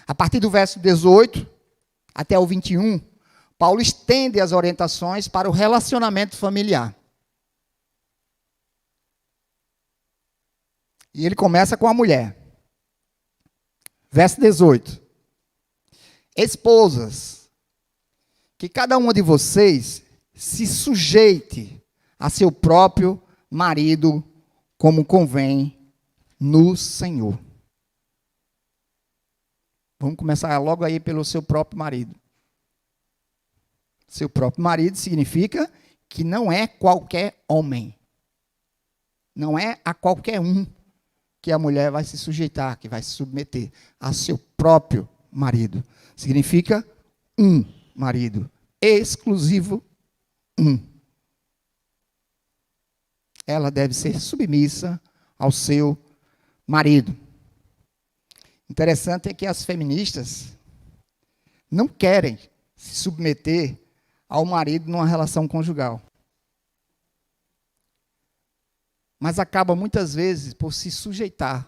A partir do verso 18 até o 21, Paulo estende as orientações para o relacionamento familiar. E ele começa com a mulher. Verso 18. Esposas, que cada uma de vocês se sujeite a seu próprio marido, como convém no Senhor. Vamos começar logo aí pelo seu próprio marido. Seu próprio marido significa que não é qualquer homem. Não é a qualquer um que a mulher vai se sujeitar, que vai se submeter a seu próprio marido. Significa um marido, exclusivo um. Ela deve ser submissa ao seu marido. Interessante é que as feministas não querem se submeter ao marido numa relação conjugal. Mas acaba muitas vezes por se sujeitar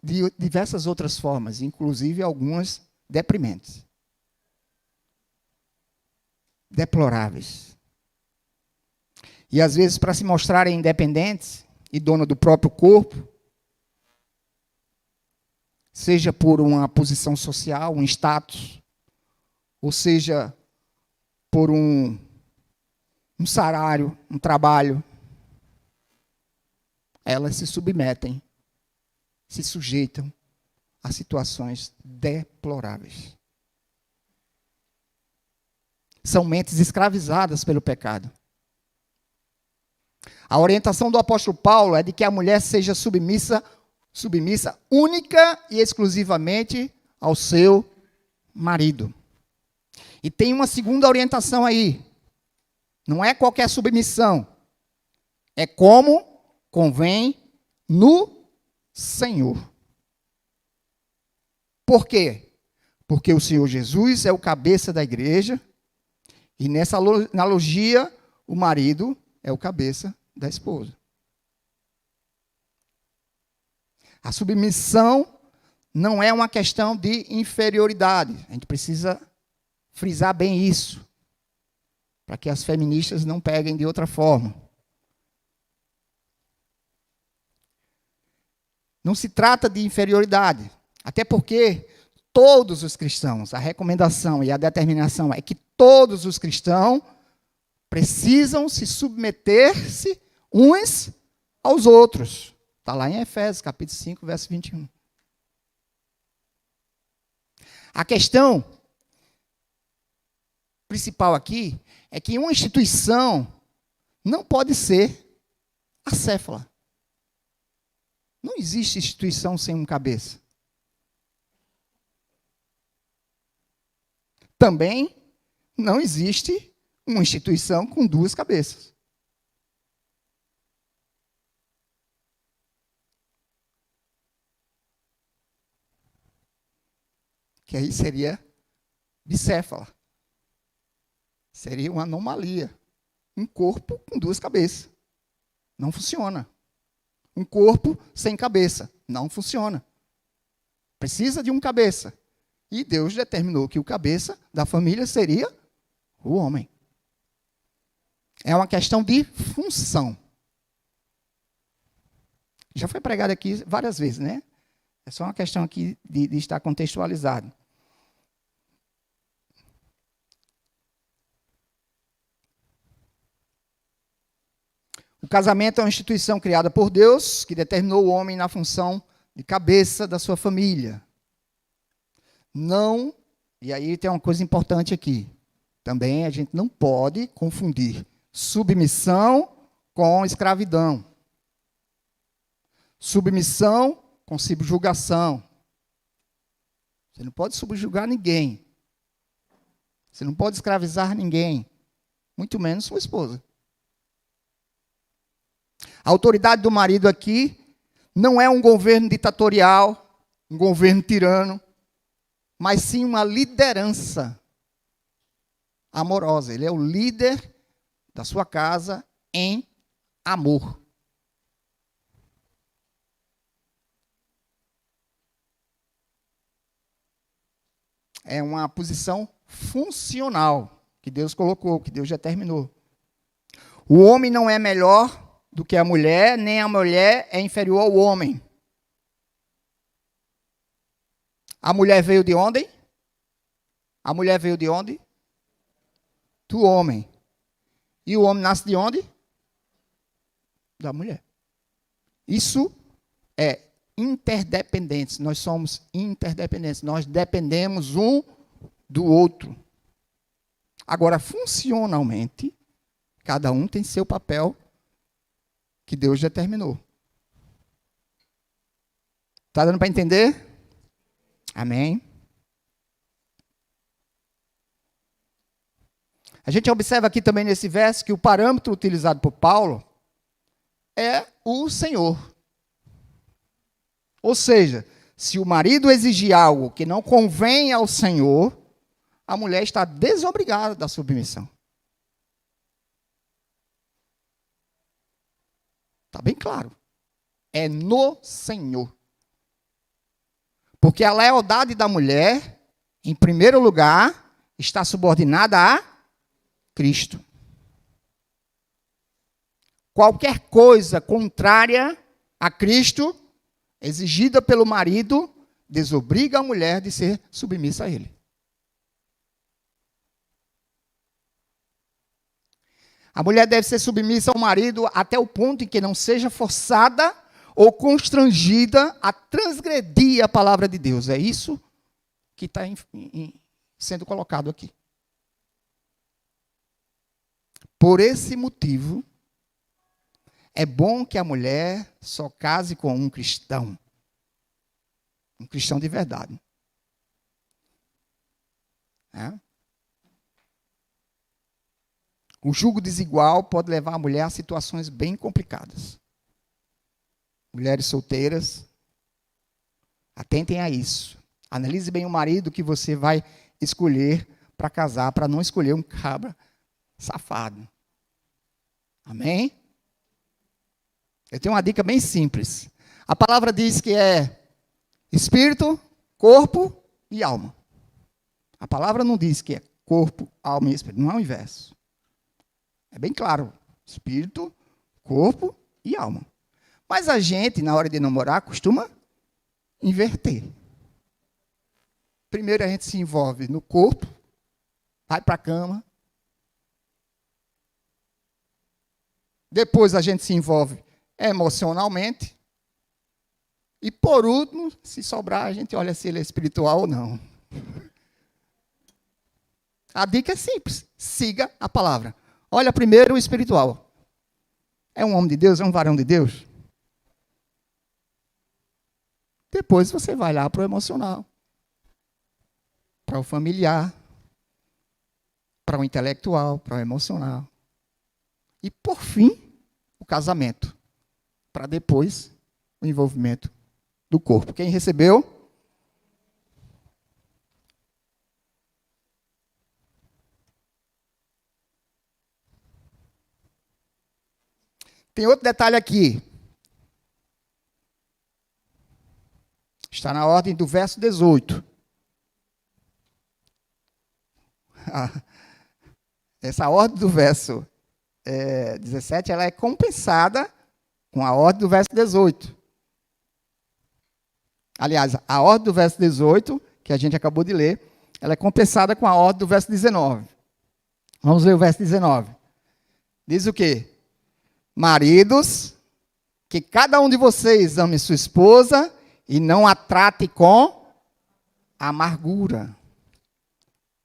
de diversas outras formas, inclusive algumas deprimentes, deploráveis. E às vezes, para se mostrarem independentes e dona do próprio corpo, seja por uma posição social, um status, ou seja por um salário, um trabalho, elas se submetem, se sujeitam a situações deploráveis. São mentes escravizadas pelo pecado. A orientação do apóstolo Paulo é de que a mulher seja submissa única e exclusivamente ao seu marido. E tem uma segunda orientação aí. Não é qualquer submissão. É como convém no Senhor. Por quê? Porque o Senhor Jesus é o cabeça da igreja. E nessa analogia, o marido é o cabeça da esposa. A submissão não é uma questão de inferioridade. A gente precisa frisar bem isso, para que as feministas não peguem de outra forma. Não se trata de inferioridade, até porque todos os cristãos, a recomendação e a determinação é que todos os cristãos precisam se submeter-se uns aos outros. Está lá em Efésios, capítulo 5, verso 21. A questão principal aqui é que uma instituição não pode ser acéfala. Não existe instituição sem um cabeça. Também não existe uma instituição com duas cabeças. Que aí seria bicéfala. Seria uma anomalia. Um corpo com duas cabeças. Não funciona. Um corpo sem cabeça. Não funciona. Precisa de um cabeça. E Deus determinou que o cabeça da família seria o homem. É uma questão de função. Já foi pregado aqui várias vezes, né? É só uma questão aqui de estar contextualizado. O casamento é uma instituição criada por Deus, que determinou o homem na função de cabeça da sua família. Não, e aí tem uma coisa importante aqui. Também a gente não pode confundir submissão com escravidão. Submissão com subjugação. Você não pode subjugar ninguém. Você não pode escravizar ninguém. Muito menos sua esposa. A autoridade do marido aqui não é um governo ditatorial, um governo tirano, mas sim uma liderança amorosa. Ele é o líder da sua casa em amor. É uma posição funcional que Deus colocou, que Deus determinou. O homem não é melhor do que a mulher, nem a mulher é inferior ao homem. A mulher veio de onde? A mulher veio de onde? Do homem. E o homem nasce de onde? Da mulher. Isso é interdependentes. Nós somos interdependentes. Nós dependemos um do outro. Agora, funcionalmente, cada um tem seu papel que Deus determinou. Está dando para entender? Amém. A gente observa aqui também nesse verso que o parâmetro utilizado por Paulo é o Senhor. Ou seja, se o marido exigir algo que não convém ao Senhor, a mulher está desobrigada da submissão. Está bem claro. É no Senhor. Porque a lealdade da mulher, em primeiro lugar, está subordinada a Cristo. Qualquer coisa contrária a Cristo, exigida pelo marido, desobriga a mulher de ser submissa a ele. A mulher deve ser submissa ao marido até o ponto em que não seja forçada ou constrangida a transgredir a palavra de Deus. É isso que está sendo colocado aqui. Por esse motivo, é bom que a mulher só case com um cristão de verdade. O jugo desigual pode levar a mulher a situações bem complicadas. Mulheres solteiras, atentem a isso. Analise bem o marido que você vai escolher para casar, para não escolher um cabra safado. Amém? Eu tenho uma dica bem simples. A palavra diz que é espírito, corpo e alma. A palavra não diz que é corpo, alma e espírito. Não é o inverso. É bem claro. Espírito, corpo e alma. Mas a gente, na hora de namorar, costuma inverter. Primeiro a gente se envolve no corpo, vai para a cama. Depois a gente se envolve emocionalmente. E por último, se sobrar, a gente olha se ele é espiritual ou não. A dica é simples. Siga a palavra. Olha primeiro o espiritual. É um homem de Deus? É um varão de Deus? Depois você vai lá para o emocional. Para o familiar. Para o intelectual. Para o emocional. E por fim, o casamento. Para depois, o envolvimento do corpo. Quem recebeu? Tem outro detalhe aqui. Está na ordem do verso 18. Essa ordem do verso 17, ela é compensada com a ordem do verso 18. Aliás, a ordem do verso 18, que a gente acabou de ler, ela é compensada com a ordem do verso 19. Vamos ver o verso 19. Diz o quê? Maridos, que cada um de vocês ame sua esposa e não a trate com amargura.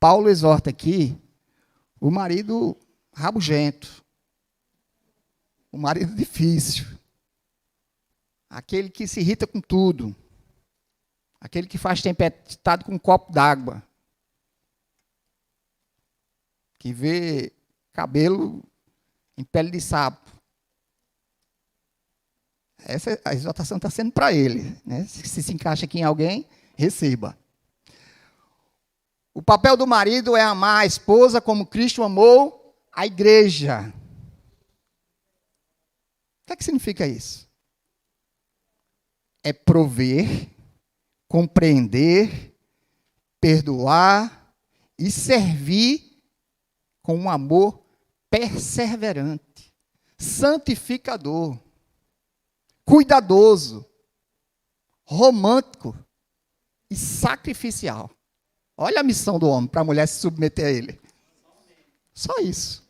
Paulo exorta aqui o marido rabugento, o marido difícil, aquele que se irrita com tudo, aquele que faz tempestade com um copo d'água, que vê cabelo em pele de sapo. Essa a exortação está sendo para ele, né? Se encaixa aqui em alguém, receba. O papel do marido é amar a esposa como Cristo amou a igreja. O que significa isso? É prover, compreender, perdoar e servir com um amor perseverante, santificador, cuidadoso, romântico e sacrificial. Olha a missão do homem para a mulher se submeter a ele. Só isso.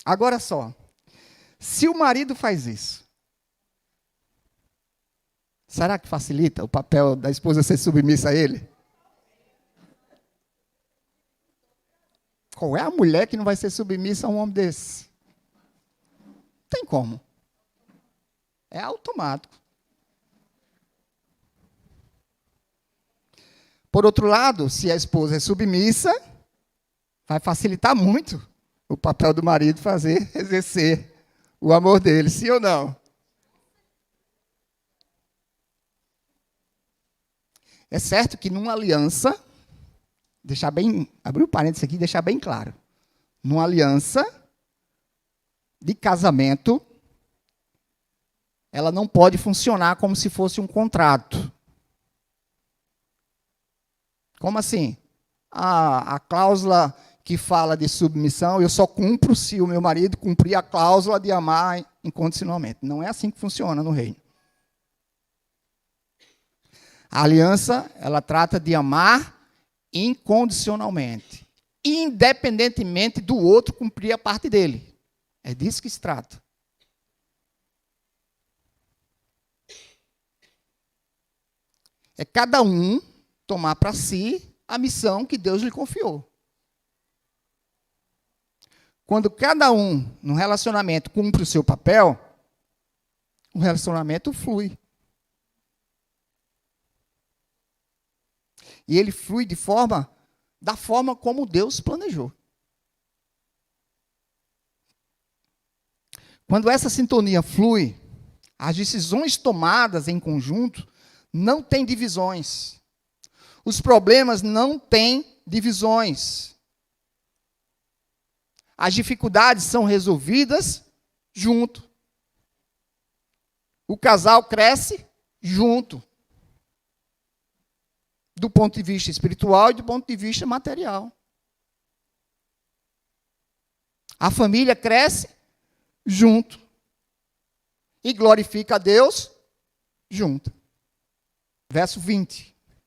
Agora só, se o marido faz isso, será que facilita o papel da esposa ser submissa a ele? Qual é a mulher que não vai ser submissa a um homem desse? Não tem como. É automático. Por outro lado, se a esposa é submissa, vai facilitar muito o papel do marido exercer o amor dele, sim ou não? É certo que numa aliança, abrir o parênteses aqui e deixar bem claro, numa aliança de casamento, ela não pode funcionar como se fosse um contrato. Como assim? A cláusula que fala de submissão, eu só cumpro se o meu marido cumprir a cláusula de amar incondicionalmente. Não é assim que funciona no reino. A aliança, ela trata de amar incondicionalmente, independentemente do outro cumprir a parte dele. É disso que se trata. É cada um tomar para si a missão que Deus lhe confiou. Quando cada um, no relacionamento, cumpre o seu papel, o relacionamento flui. E ele flui da forma como Deus planejou. Quando essa sintonia flui, as decisões tomadas em conjunto não têm divisões. Os problemas não têm divisões. As dificuldades são resolvidas junto. O casal cresce junto. Do ponto de vista espiritual e do ponto de vista material. A família cresce junto. E glorifica a Deus junto. Verso 20.